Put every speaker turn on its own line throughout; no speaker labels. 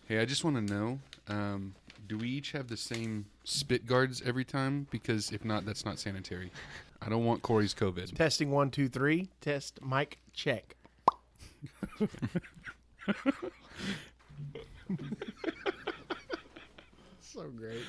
Hey, I just want to know, do we each have the same spit guards every time? Because if not, that's not sanitary. I don't want Corey's COVID.
Testing 1, 2, 3. Test mic check. So great.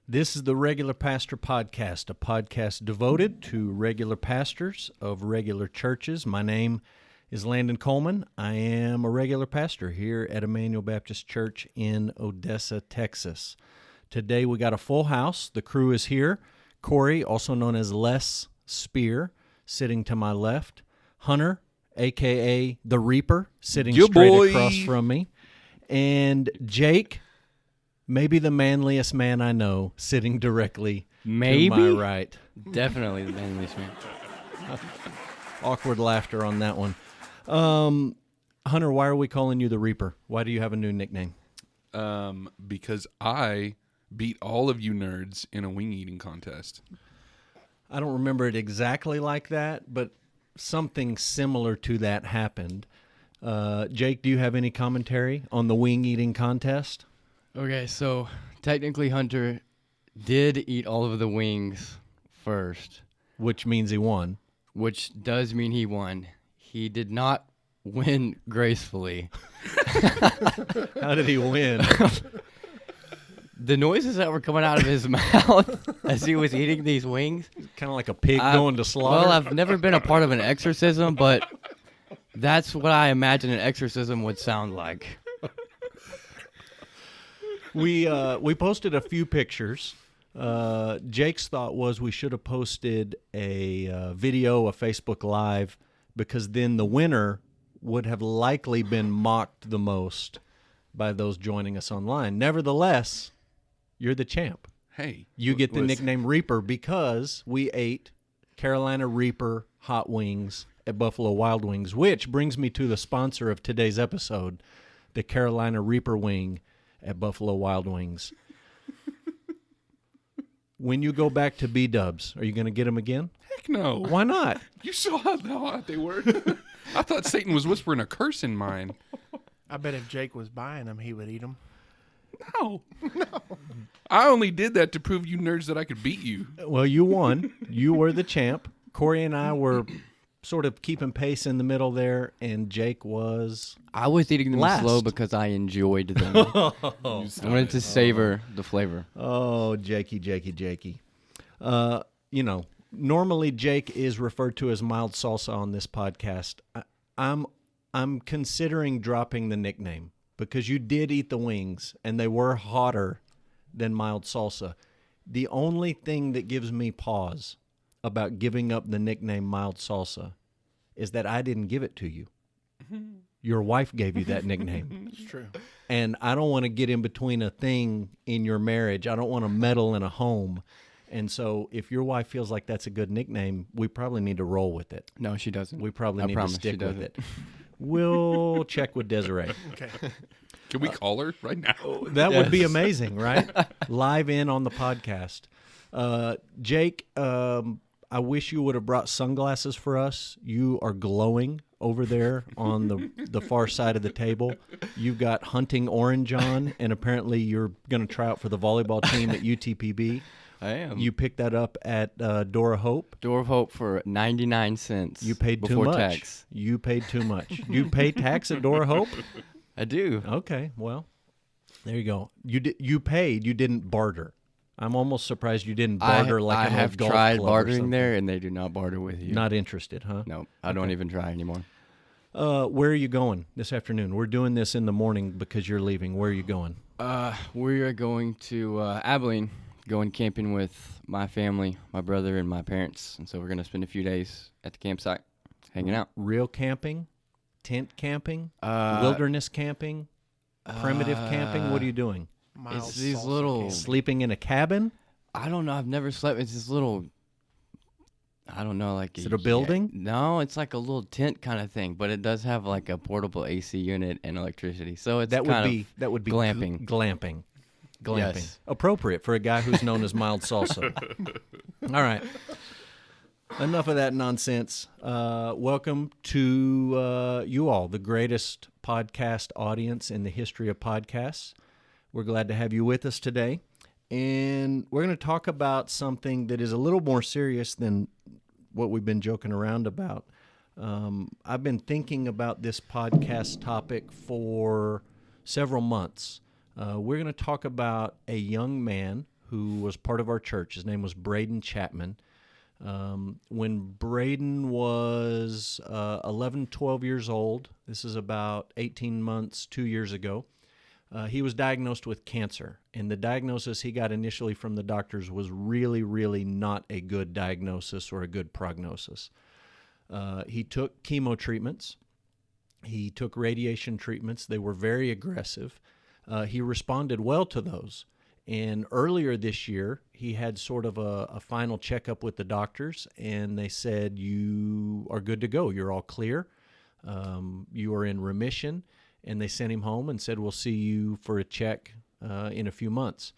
This is the Regular Pastor Podcast, a podcast devoted to regular pastors of regular churches. My name is Landon Coleman. I am a regular pastor here at Emmanuel Baptist Church in Odessa, Texas. Today we got a full house. The crew is here. Corey, also known as Les Speer, sitting to my left. Hunter, a.k.a. The Reaper, sitting straight across from me. And Jake, maybe the manliest man I know, sitting directly to my right.
Definitely the manliest man.
Awkward laughter on that one. Hunter, why are we calling you the Reaper? Why do you have a new nickname?
Because I beat all of you nerds in a wing eating contest.
I don't remember it exactly like that, but something similar to that happened. Jake, do you have any commentary on the wing eating contest?
Okay, so technically Hunter did eat all of the wings first.
Which means he won.
Which does mean he won. He did not win gracefully.
How did he win?
The noises that were coming out of his mouth as he was eating these wings.
Kind of like a pig going to slaughter?
Well, I've never been a part of an exorcism, but that's what I imagine an exorcism would sound like.
We posted a few pictures. Jake's thought was we should have posted a video, a Facebook Live, because then the winner would have likely been mocked the most by those joining us online. Nevertheless, you're the champ.
Hey.
You get the nickname Reaper because we ate Carolina Reaper hot wings at Buffalo Wild Wings, which brings me to the sponsor of today's episode, the Carolina Reaper wing at Buffalo Wild Wings. When you go back to B-dubs, are you going to get them again?
Heck no.
Why not?
You saw how hot they were. I thought Satan was whispering a curse in mine.
I bet if Jake was buying them, he would eat them.
No. I only did that to prove you nerds that I could beat you.
Well, you won. You were the champ. Corey and I were sort of keeping pace in the middle there, and Jake was
I was eating them
last.
slow because I enjoyed them. I wanted to savor the flavor.
Oh, Jakey. Normally Jake is referred to as mild salsa on this podcast. I'm considering dropping the nickname because you did eat the wings, and they were hotter than mild salsa. The only thing that gives me pause about giving up the nickname mild salsa is that I didn't give it to you. Your wife gave you that nickname.
It's true.
And I don't want to get in between a thing in your marriage. I don't want to meddle in a home. And so if your wife feels like that's a good nickname, we probably need to roll with it.
No, she doesn't.
We probably need to stick with it.
it.
We'll check with Desiree.
Okay.
Can we call her right now?
That would be amazing, right? Live in on the podcast. Jake, I wish you would have brought sunglasses for us. You are glowing over there on the far side of the table. You've got hunting orange on, and apparently you're going to try out for the volleyball team at UTPB.
I am.
You picked that up at Door of Hope.
Door of Hope for 99 cents.
You paid too
before
much.
Tax.
You paid too much. You pay tax at Door of Hope?
I do.
Okay, well, there you go. You paid. You didn't barter. I'm almost surprised you didn't barter
I
an
have
old golf
tried
club or
bartering
something.
there, and they do not barter with you.
Not interested, huh?
No, I don't even try anymore.
Where are you going this afternoon? We're doing this in the morning because you're leaving. Where are you going?
We are going to Abilene, going camping with my family, my brother, and my parents. And so we're going to spend a few days at the campsite hanging out.
Real camping? Tent camping? Wilderness camping? Primitive camping? What are you doing?
Mild
It's these
salsa
little-
can.
Sleeping in a cabin?
I don't know. I've never slept. It's this little. I don't know, like
Is it a building?
No, it's like a little tent kind of thing, but it does have like a portable AC unit and electricity. So it's
That
kind
would be
glamping.
Glamping.
Yes.
Appropriate for a guy who's known as mild salsa. All right. Enough of that nonsense. Welcome to you all, the greatest podcast audience in the history of podcasts. We're glad to have you with us today. And we're going to talk about something that is a little more serious than what we've been joking around about. I've been thinking about this podcast topic for several months. We're going to talk about a young man who was part of our church. His name was Braden Chapman. When Braden was 11, 12 years old, this is about 18 months, 2 years ago, he was diagnosed with cancer. And the diagnosis he got initially from the doctors was really, really not a good diagnosis or a good prognosis. He took chemo treatments. He took radiation treatments. They were very aggressive. He responded well to those. And earlier this year, he had sort of a final checkup with the doctors, and they said, you are good to go. You're all clear. You are in remission. And they sent him home and said, we'll see you for a check in a few months.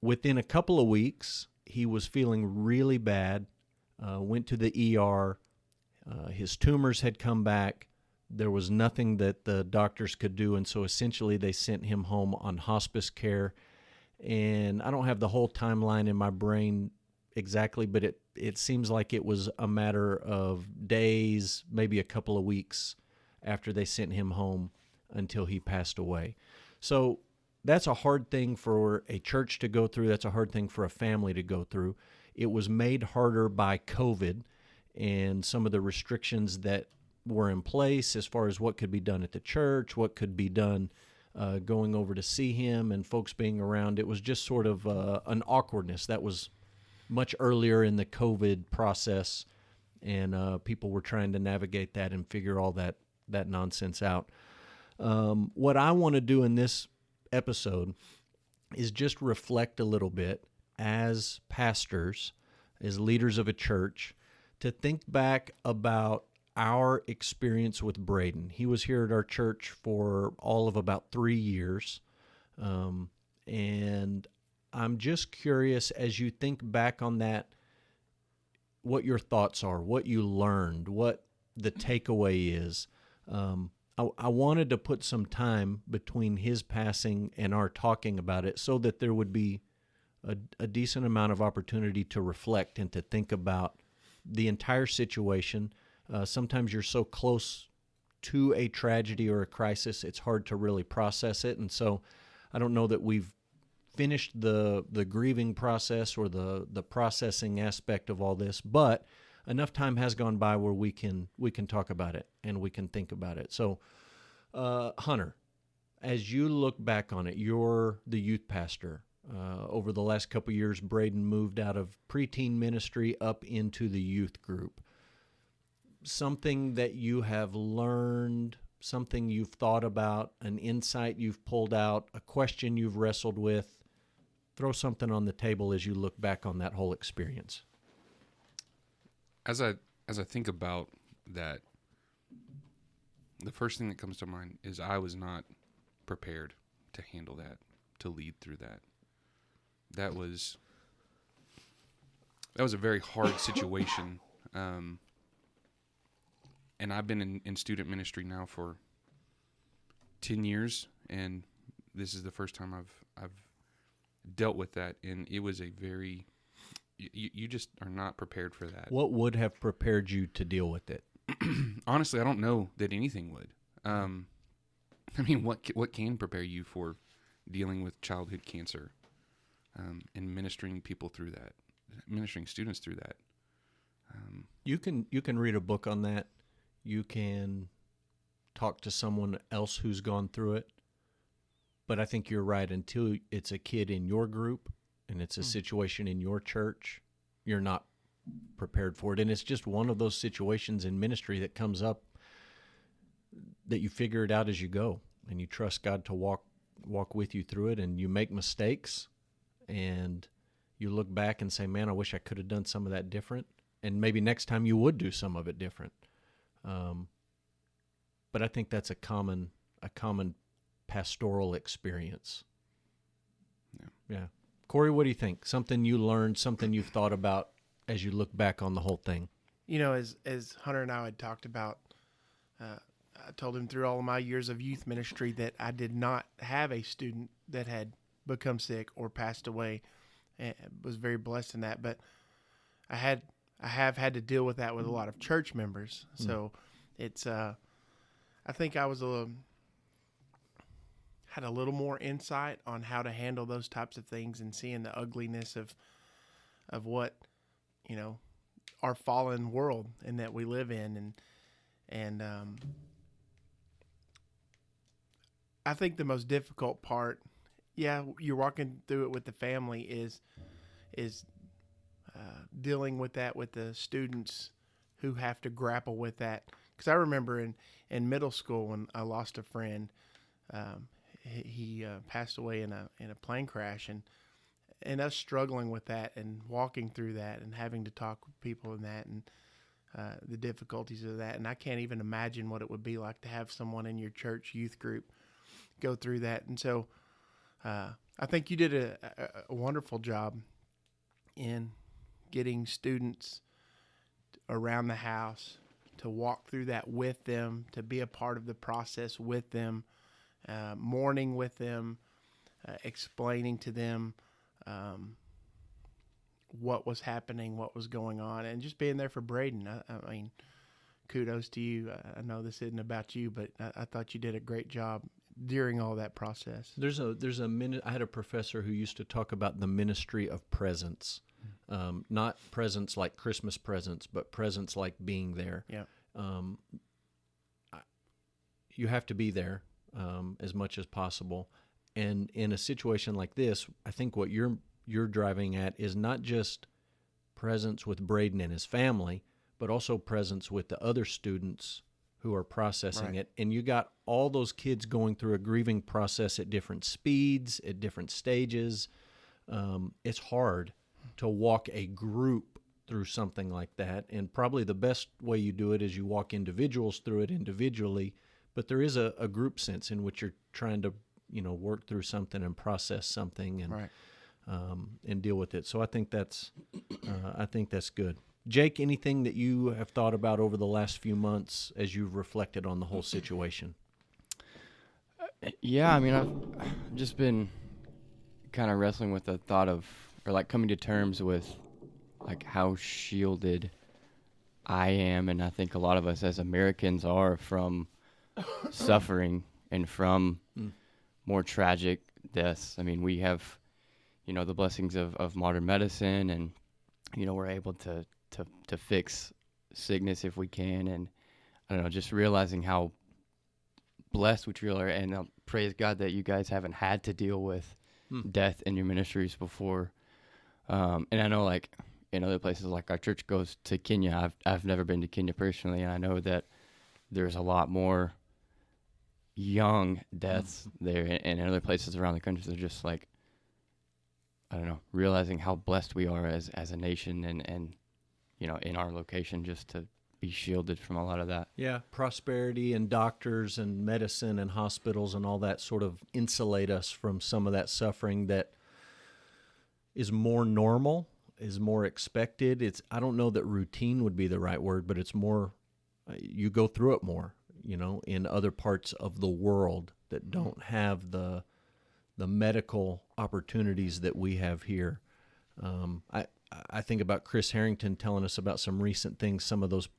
Within a couple of weeks, he was feeling really bad, went to the ER. His tumors had come back. There was nothing that the doctors could do, and so essentially they sent him home on hospice care. And I don't have the whole timeline in my brain exactly, but it seems like it was a matter of days, maybe a couple of weeks after they sent him home until he passed away. So that's a hard thing for a church to go through. That's a hard thing for a family to go through. It was made harder by COVID and some of the restrictions that were in place as far as what could be done at the church, what could be done going over to see him and folks being around. It was just sort of an awkwardness that was much earlier in the COVID process, and people were trying to navigate that and figure all that nonsense out. What I want to do in this episode is just reflect a little bit as pastors, as leaders of a church, to think back about our experience with Braden. He was here at our church for all of about 3 years. And I'm just curious, as you think back on that, what your thoughts are, what you learned, what the takeaway is. I wanted to put some time between his passing and our talking about it so that there would be a decent amount of opportunity to reflect and to think about the entire situation. Sometimes you're so close to a tragedy or a crisis, it's hard to really process it. And so I don't know that we've finished the grieving process or the processing aspect of all this, but enough time has gone by where we can talk about it and we can think about it. So, Hunter, as you look back on it, you're the youth pastor. Over the last couple of years, Braden moved out of preteen ministry up into the youth group. Something that you have learned, something you've thought about, an insight you've pulled out, a question you've wrestled with. Throw something on the table as you look back on that whole experience.
As I think about that, the first thing that comes to mind is I was not prepared to handle that, to lead through that. That was a very hard situation. And I've been in student ministry now for 10 years, and this is the first time I've dealt with that, and it was a very you just are not prepared for that.
What would have prepared you to deal with it?
Honestly, I don't know that anything would. I mean, what can prepare you for dealing with childhood cancer, and ministering people through that, ministering students through that?
You can read a book on that. You can talk to someone else who's gone through it. But I think you're right. Until it's a kid in your group and it's a situation in your church, you're not prepared for it. And it's just one of those situations in ministry that comes up that you figure it out as you go. and you trust God to walk with you through it, and you make mistakes, and you look back and say, man, I wish I could have done some of that different, and maybe next time you would do some of it different. But I think that's a common pastoral experience. Yeah. Corey, what do you think? Something you learned, something you've thought about as you look back on the whole thing?
You know, as Hunter and I had talked about, I told him through all of my years of youth ministry that I did not have a student that had become sick or passed away, and was very blessed in that. But I have had to deal with that with a lot of church members. So it's I think I was had a little more insight on how to handle those types of things, and seeing the ugliness of what, you know, our fallen world and that we live in. And I think the most difficult part, you're walking through it with the family, is dealing with that with the students who have to grapple with that. Because I remember in middle school when I lost a friend, he passed away in a plane crash, and us struggling with that and walking through that and having to talk with people in that, and the difficulties of that. And I can't even imagine what it would be like to have someone in your church youth group go through that. And so I think you did a wonderful job in getting students around the house to walk through that with them, to be a part of the process with them, mourning with them, explaining to them what was happening, what was going on, and just being there for Braden. I mean, kudos to you. I know this isn't about you, but I thought you did a great job during all that process.
There's a minute. I had a professor who used to talk about the ministry of presence, not presence like Christmas presents, but presence like being there.
Yeah.
You have to be there as much as possible, and in a situation like this, I think what you're driving at is not just presence with Braden and his family, but also presence with the other students who are processing it. And you got all those kids going through a grieving process at different speeds, at different stages. It's hard to walk a group through something like that. And probably the best way you do it is you walk individuals through it individually. But there is a group sense in which you're trying to, work through something and process something and deal with it. So I think that's good. Jake, anything that you have thought about over the last few months as you've reflected on the whole situation?
Yeah, I mean, I've just been kind of wrestling with the thought of, or like coming to terms with, like how shielded I am, and I think a lot of us as Americans are, from suffering and from more tragic deaths. I mean, we have, the blessings of modern medicine, and, we're able to fix sickness if we can. And I don't know, just realizing how blessed we truly are, and praise God that you guys haven't had to deal with death in your ministries before. And I know, like, in other places, like our church goes to Kenya. I've never been to Kenya personally, and I know that there's a lot more young deaths there, and in other places around the country. They're just like, I don't know, realizing how blessed we are as a nation, and in our location, just to be shielded from a lot of that.
Yeah, prosperity and doctors and medicine and hospitals and all that sort of insulate us from some of that suffering that is more normal, is more expected. I don't know that routine would be the right word, but it's more, you go through it more, in other parts of the world that don't have the medical opportunities that we have here. I think about Chris Harrington telling us about some recent things some of those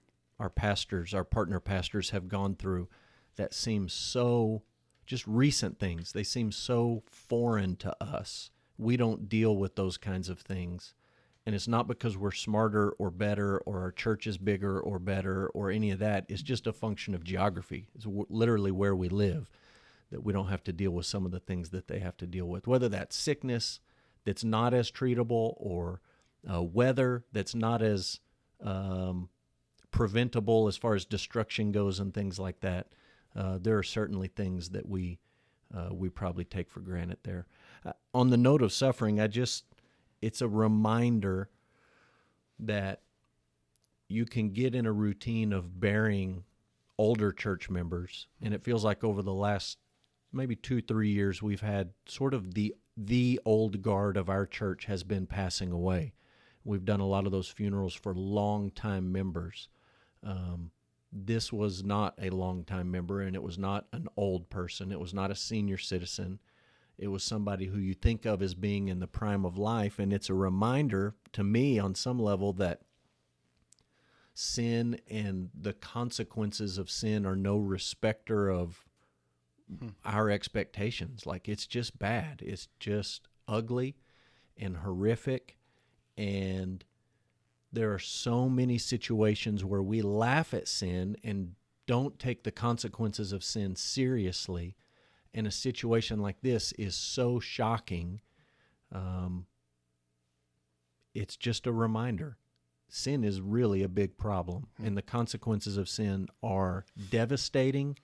our partner pastors have gone through that seem so, just recent things, they seem so foreign to us. We don't deal with those kinds of things. And it's not because we're smarter or better or our church is bigger or better or any of that. It's just a function of geography. It's literally where we live, that we don't have to deal with some of the things that they have to deal with, whether that's sickness that's not as treatable, or weather that's not as preventable as far as destruction goes and things like that. there are certainly things that we probably take for granted there. On the note of suffering, it's a reminder that you can get in a routine of burying older church members, and it feels like over the last maybe 2-3 years we've had sort of the old guard of our church has been passing away. We've done a lot of those funerals for long-time members. This was not a long-time member, and it was not an old person. It was not a senior citizen. It was somebody who you think of as being in the prime of life, and it's a reminder to me on some level that sin and the consequences of sin are no respecter of our expectations. Like, it's just bad. It's just ugly and horrific, and there are so many situations where we laugh at sin and don't take the consequences of sin seriously. And a situation like this is so shocking. It's just a reminder. Sin is really a big problem, and the consequences of sin are devastating,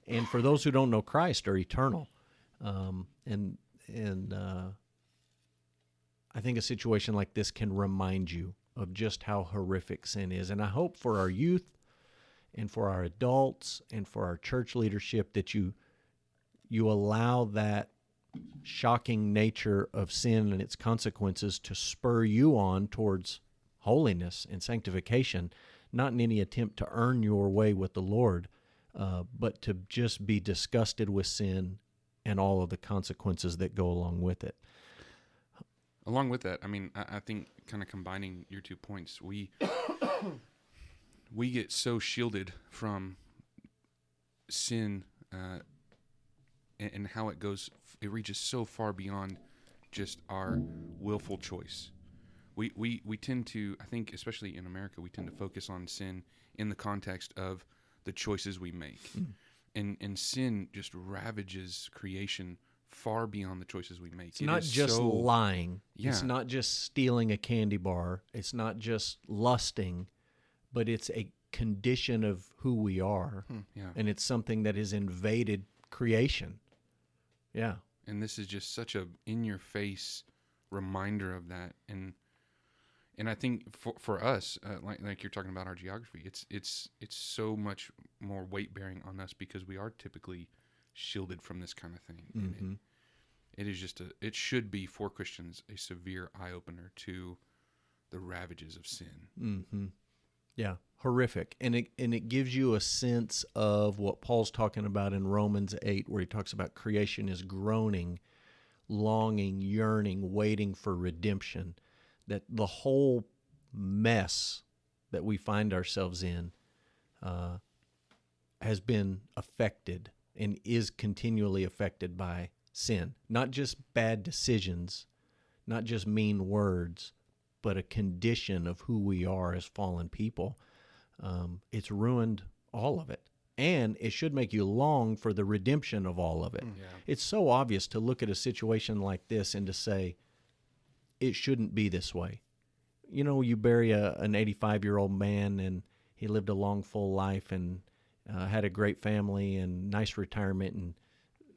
and for those who don't know Christ, are eternal. And I think a situation like this can remind you of just how horrific sin is. And I hope for our youth and for our adults and for our church leadership that you allow that shocking nature of sin and its consequences to spur you on towards holiness and sanctification, not in any attempt to earn your way with the Lord, but to just be disgusted with sin and all of the consequences that go along with it.
Along with that, I mean, I think kind of combining your 2 points, we get so shielded from sin and how it goes. It reaches so far beyond just our willful choice. We tend to, I think, especially in America, we tend to focus on sin in the context of the choices we make. And sin just ravages creation far beyond the choices we make.
It's not just lying.
Yeah.
It's not just stealing a candy bar. It's not just lusting, but it's a condition of who we are.
Yeah.
And it's something that has invaded creation. Yeah.
And this is just such a in-your-face reminder of that. And I think for us, like you're talking about our geography, it's so much more weight-bearing on us because we are typically shielded from this kind of thing. And it is just it should be for Christians a severe eye-opener to the ravages of sin.
Yeah, horrific. And it gives you a sense of what Paul's talking about in Romans 8, where he talks about creation is groaning, longing, yearning, waiting for redemption. That the whole mess that we find ourselves in has been affected and is continually affected by sin. Not just bad decisions, not just mean words, but a condition of who we are as fallen people. It's ruined all of it. And it should make you long for the redemption of all of it.
Yeah.
It's so obvious to look at a situation like this and to say, it shouldn't be this way. You know, you bury an 85-year-old man and he lived a long, full life and had a great family and nice retirement, and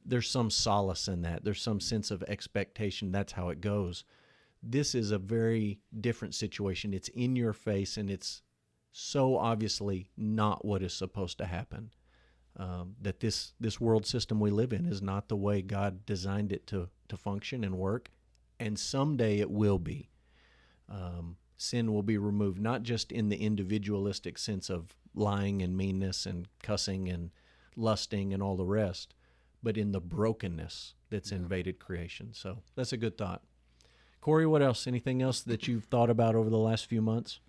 there's some solace in that. There's some sense of expectation. That's how it goes. This is a very different situation. It's in your face, and it's so obviously not what is supposed to happen. That this world system we live in is not the way God designed it to function and work, and someday it will be. Sin will be removed, not just in the individualistic sense of lying and meanness and cussing and lusting and all the rest, but in the brokenness that's invaded creation. So that's a good thought. Corey, what else? Anything else that you've thought about over the last few months?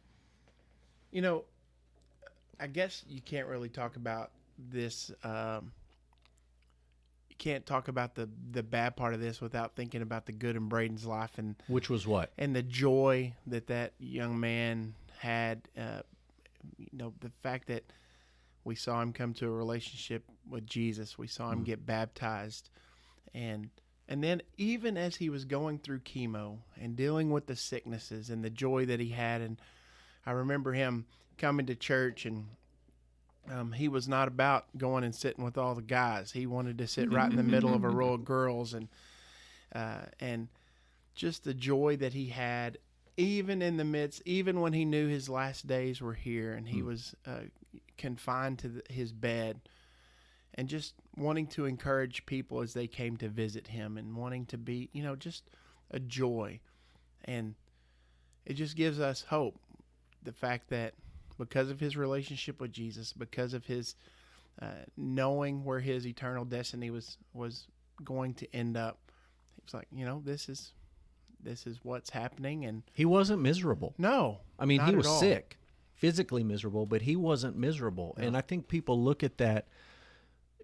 You know, I guess you can't really talk about this. You can't talk about the bad part of this without thinking about the good in Braden's life, and
Which was what?
and the joy that young man had. You know, the fact that we saw him come to a relationship with Jesus, we saw him get baptized, and then even as he was going through chemo and dealing with the sicknesses and the joy that he had, and I remember him coming to church and He was not about going and sitting with all the guys. He wanted to sit right in the middle of a row of girls, and just the joy that he had, even in the midst, even when he knew his last days were here, and he was confined to his bed, and just wanting to encourage people as they came to visit him, and wanting to be, just a joy. And it just gives us hope, the fact that because of his relationship with Jesus, because of his knowing where his eternal destiny was going to end up, he was like, this is what's happening. And
he wasn't miserable.
No,
I mean,
not
he
at
was
all.
sick, physically miserable, but he wasn't miserable.
No.
And I think people look at that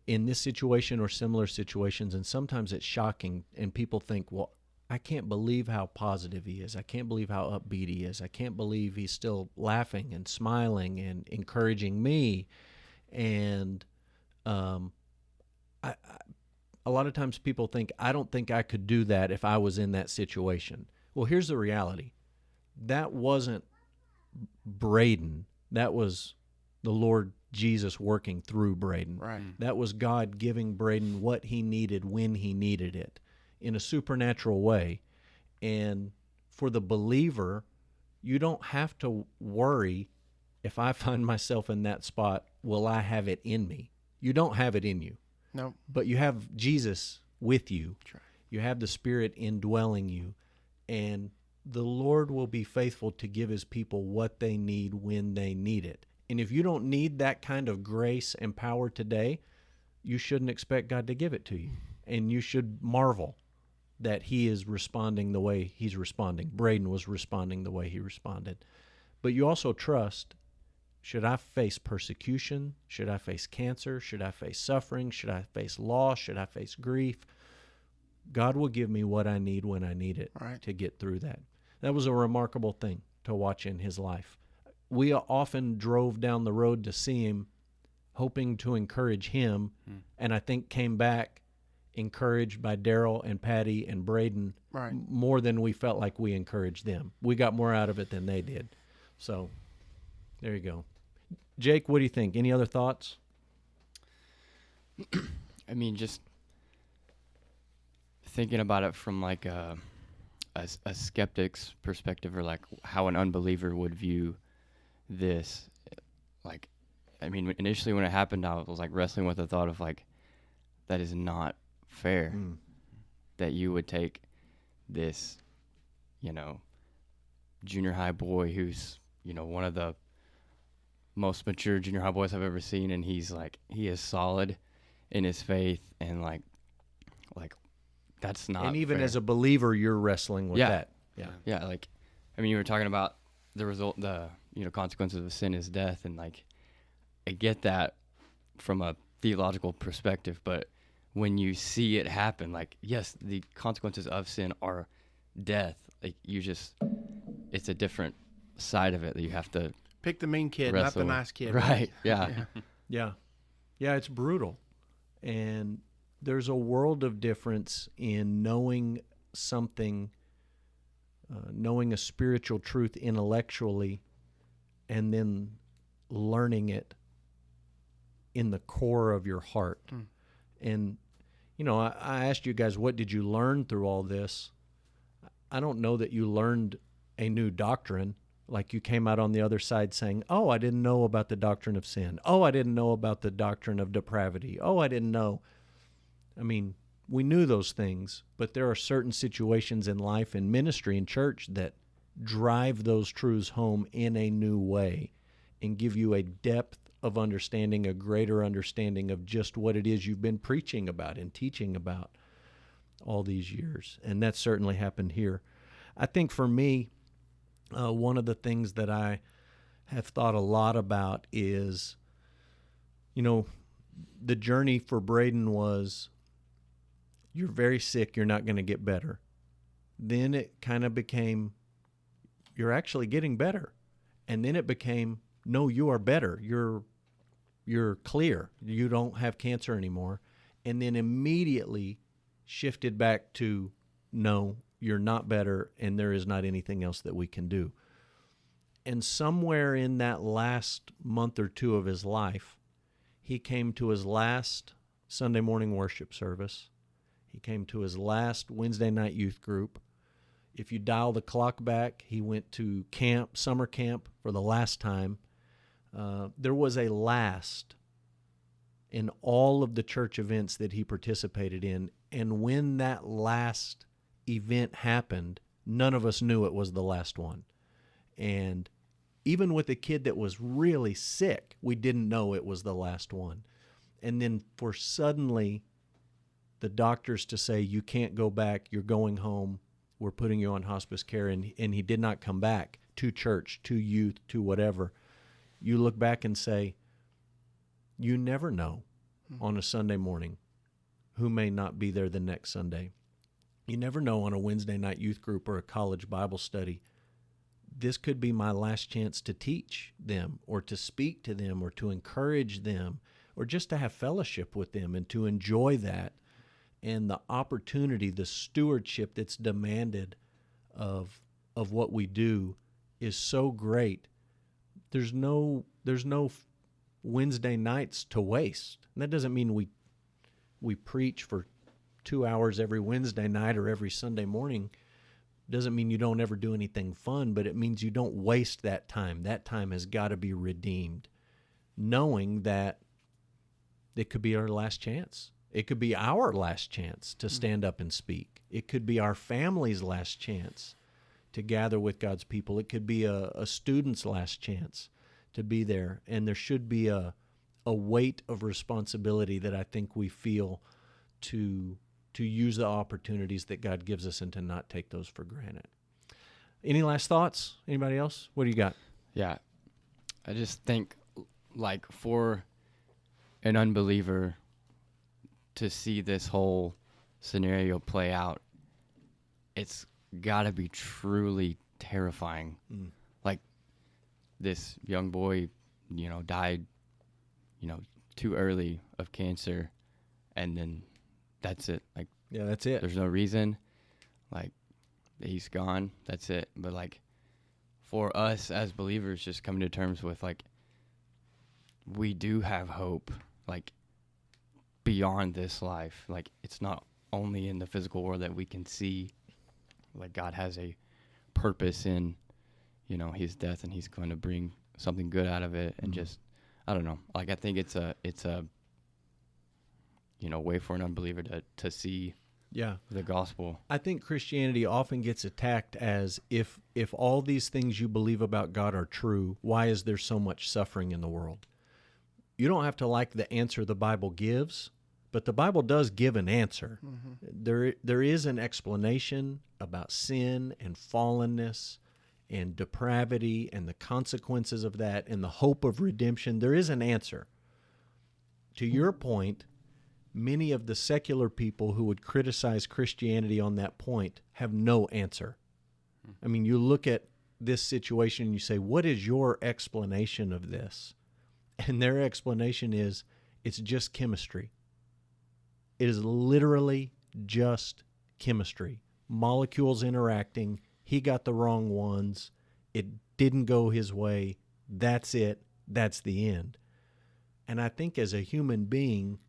in this situation or similar situations, and sometimes it's shocking, and people think, well, I can't believe how positive he is. I can't believe how upbeat he is. I can't believe he's still laughing and smiling and encouraging me. And a lot of times people think, I don't think I could do that if I was in that situation. Well, here's the reality. That wasn't Braden. That was the Lord Jesus working through Braden.
Right.
That was God giving Braden what he needed when he needed it in a supernatural way. And for the believer, you don't have to worry, if I find myself in that spot, will I have it in me? You don't have it in you.
No.
But you have Jesus with you.
That's right.
You have the Spirit indwelling you. And the Lord will be faithful to give his people what they need when they need it. And if you don't need that kind of grace and power today, you shouldn't expect God to give it to you. And you should marvel that he is responding the way he's responding. Braden was responding the way he responded. But you also trust, should I face persecution? Should I face cancer? Should I face suffering? Should I face loss? Should I face grief? God will give me what I need when I need it to get through that. That was a remarkable thing to watch in his life. We often drove down the road to see him, hoping to encourage him, and I think came back encouraged by Daryl and Patty and Braden more than we felt like we encouraged them. We got more out of it than they did. So there you go. Jake, what do you think? Any other thoughts?
I mean, just thinking about it from like a skeptic's perspective, or like how an unbeliever would view this. Like, I mean, initially when it happened, I was like wrestling with the thought of like, that is not fair that you would take this, junior high boy who's, one of the most mature junior high boys I've ever seen, and he is solid in his faith, and like that's not.
And even
fair.
as a believer, you're wrestling with that.
Yeah. Like, I mean, you were talking about the result, the consequences of sin is death, and like, I get that from a theological perspective, but when you see it happen, like, yes, the consequences of sin are death. Like, it's a different side of it that you have to
pick the mean kid, not the nice kid.
Right. Yeah.
Yeah. Yeah, it's brutal. And there's a world of difference in knowing something, knowing a spiritual truth intellectually, and then learning it in the core of your heart. And, I asked you guys, what did you learn through all this? I don't know that you learned a new doctrine. Like you came out on the other side saying, oh, I didn't know about the doctrine of sin. Oh, I didn't know about the doctrine of depravity. Oh, I didn't know. I mean, we knew those things, but there are certain situations in life and ministry and church that drive those truths home in a new way and give you a depth of understanding, a greater understanding of just what it is you've been preaching about and teaching about all these years. And that certainly happened here. I think for me, one of the things that I have thought a lot about is, the journey for Braden was, you're very sick, you're not going to get better. Then it kind of became, you're actually getting better. And then it became, no, you are better. You're clear. You don't have cancer anymore. And then immediately shifted back to, no, you're not better, and there is not anything else that we can do. And somewhere in that last month or two of his life, He came to his last Sunday morning worship service. He came to his last Wednesday night youth group. If you dial the clock back, he went to camp, summer camp, for the last time. There was a last in all of the church events that he participated in. And when that last event happened, none of us knew it was the last one. And even with a kid that was really sick, we didn't know it was the last one. And then for suddenly the doctors to say, you can't go back, you're going home, we're putting you on hospice care, and he did not come back to church, to youth, to whatever. You look back and say, you never know on a Sunday morning who may not be there the next Sunday. You never know on a Wednesday night youth group or a college Bible study. This could be my last chance to teach them or to speak to them or to encourage them or just to have fellowship with them and to enjoy that. And the opportunity, the stewardship that's demanded of what we do is so great. There's no Wednesday nights to waste. And that doesn't mean we preach for 2 hours every Wednesday night or every Sunday morning. Doesn't mean you don't ever do anything fun, but it means you don't waste that time. That time has got to be redeemed, knowing that it could be our last chance. It could be our last chance to stand up and speak. It could be our family's last chance to gather with God's people. It could be a student's last chance to be there. And there should be a weight of responsibility that I think we feel to use the opportunities that God gives us and to not take those for granted. Any last thoughts? Anybody else? What do you got?
Yeah. I just think, like, for an unbeliever to see this whole scenario play out, it's got to be truly terrifying. Like, this young boy, died, too early of cancer, and then that's it. Like,
yeah, that's it.
There's no reason. Like, he's gone. That's it. But, like, for us as believers, just coming to terms with, like, we do have hope, like, beyond this life. Like, it's not only in the physical world that we can see. Like, God has a purpose in, his death, and he's going to bring something good out of it. And just, I don't know. Like, I think it's a way for an unbeliever to see the gospel.
I think Christianity often gets attacked as if all these things you believe about God are true, why is there so much suffering in the world? You don't have to like the answer the Bible gives, but the Bible does give an answer. There is an explanation about sin and fallenness and depravity and the consequences of that and the hope of redemption. There is an answer. To your point, many of the secular people who would criticize Christianity on that point have no answer. I mean, you look at this situation and you say, what is your explanation of this? And their explanation is, it's just chemistry. It is literally just chemistry. Molecules interacting. He got the wrong ones. It didn't go his way. That's it. That's the end. And I think as a human being,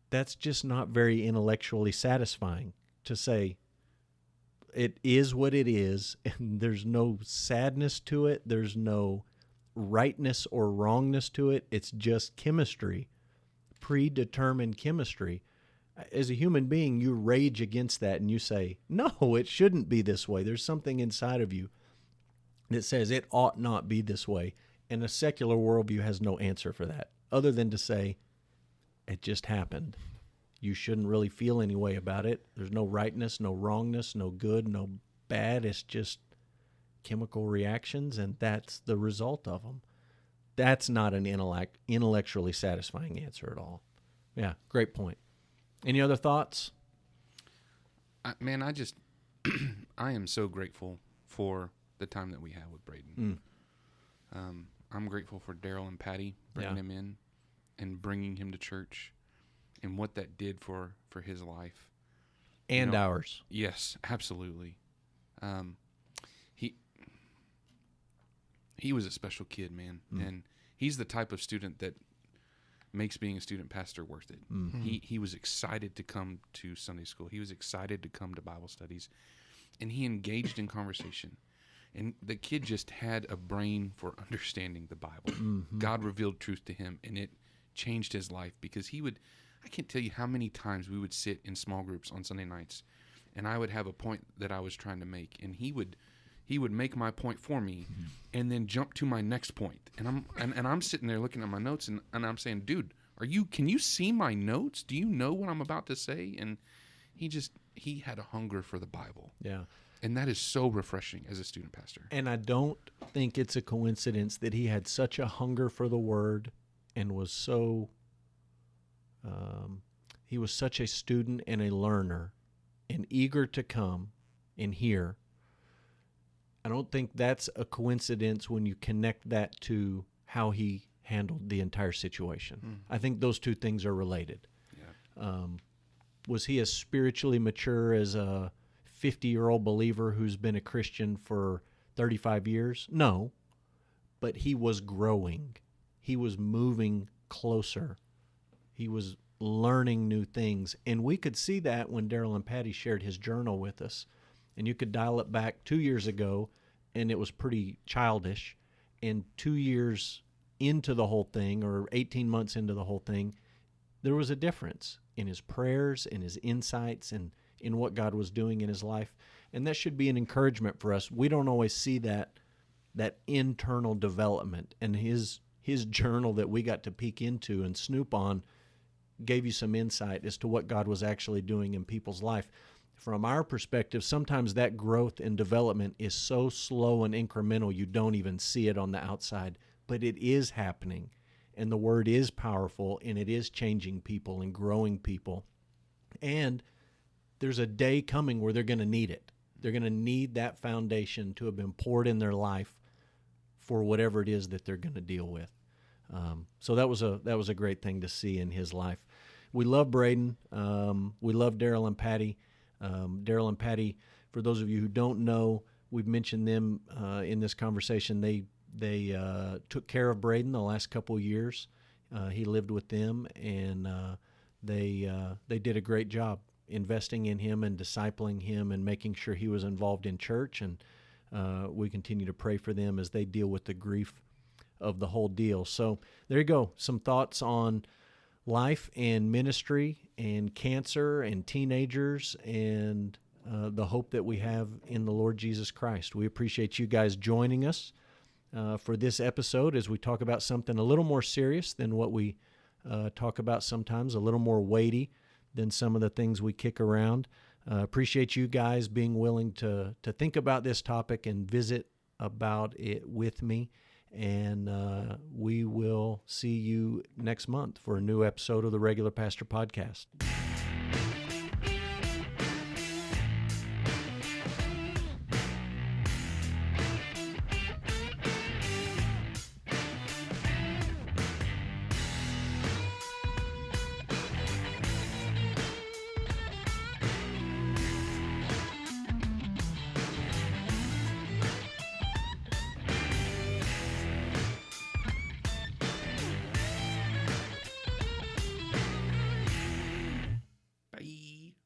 that's just not very intellectually satisfying to say it is what it is, and there's no sadness to it. There's no rightness or wrongness to it. It's just chemistry, predetermined chemistry. As a human being, you rage against that and you say, no, it shouldn't be this way. There's something inside of you that says it ought not be this way. And a secular worldview has no answer for that other than to say, it just happened. You shouldn't really feel any way about it. There's no rightness, no wrongness, no good, no bad. It's just chemical reactions, and that's the result of them. That's not an intellectually satisfying answer at all. Yeah, great point. Any other thoughts?
I am so grateful for the time that we have with Braden. I'm grateful for Daryl and Patty bringing him in and bringing him to church and what that did for his life.
And ours.
Yes, absolutely. He was a special kid, man. And he's the type of student that makes being a student pastor worth it. He was excited to come to Sunday school. He was excited to come to Bible studies, and he engaged in conversation. And the kid just had a brain for understanding the Bible. God revealed truth to him, and it changed his life, because I can't tell you how many times we would sit in small groups on Sunday nights, and I would have a point that I was trying to make, and he would make my point for me, and then jump to my next point. And I'm sitting there looking at my notes, and I'm saying, dude, can you see my notes? Do you know what I'm about to say? And he had a hunger for the Bible.
Yeah.
And that is so refreshing as a student pastor.
And I don't think it's a coincidence that he had such a hunger for the Word and was so, he was such a student and a learner and eager to come and hear. I don't think that's a coincidence when you connect that to how he handled the entire situation. I think those two things are related.
Yeah.
Was he as spiritually mature as a 50-year-old believer who's been a Christian for 35 years? No, but he was growing. He was moving closer. He was learning new things. And we could see that when Daryl and Patty shared his journal with us. And you could dial it back 2 years ago, and it was pretty childish. And 2 years into the whole thing, or 18 months into the whole thing, there was a difference in his prayers, in his insights, and in what God was doing in his life. And that should be an encouragement for us. We don't always see that internal development. And his journal that we got to peek into and snoop on gave you some insight as to what God was actually doing in people's life. From our perspective, sometimes that growth and development is so slow and incremental you don't even see it on the outside. But it is happening, and the Word is powerful, and it is changing people and growing people. And there's a day coming where they're going to need it. They're going to need that foundation to have been poured in their life for whatever it is that they're going to deal with. So that was a great thing to see in his life. We love Braden. We love Daryl and Patty. Daryl and Patty, for those of you who don't know, we've mentioned them in this conversation. They took care of Braden the last couple of years. He lived with them, and they did a great job investing in him and discipling him and making sure he was involved in church. And we continue to pray for them as they deal with the grief of the whole deal. So there you go. Some thoughts on life and ministry and cancer and teenagers and the hope that we have in the Lord Jesus Christ. We appreciate you guys joining us for this episode as we talk about something a little more serious than what we talk about sometimes, a little more weighty than some of the things we kick around. Appreciate you guys being willing to think about this topic and visit about it with me. And we will see you next month for a new episode of the Regular Pastor Podcast.